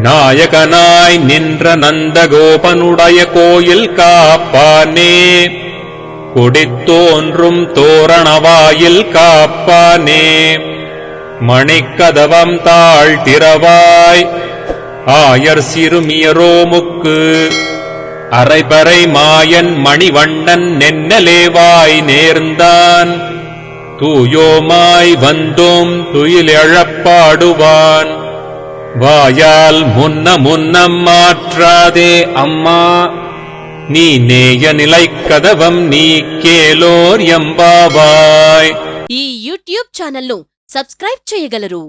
நாயகனாய் நின்ற நந்தகோபனுடைய கோயில் காப்பானே, கொடித்தோன்றும் தோரணவாயில் காப்பானே, மணிக்கதவம் தாழ்த்திரவாய் ஆயர் சிறுமியரோமுக்கு, அரைபறை மாயன் மணிவண்ணன் நென்னலேவாய் நேர்ந்தான், தூயோமாய் வந்தோம் துயிலெழப்பாடுவான், வாயால் முன்னம் மாற்றாதே அம்மா, நீ நேய நிலைக்கதவம் நீ கேலோர் எம்பாவாய். ఈ యూట్యూబ్ ఛానల్ను సబ్స్క్రైబ్ చేయగలరు.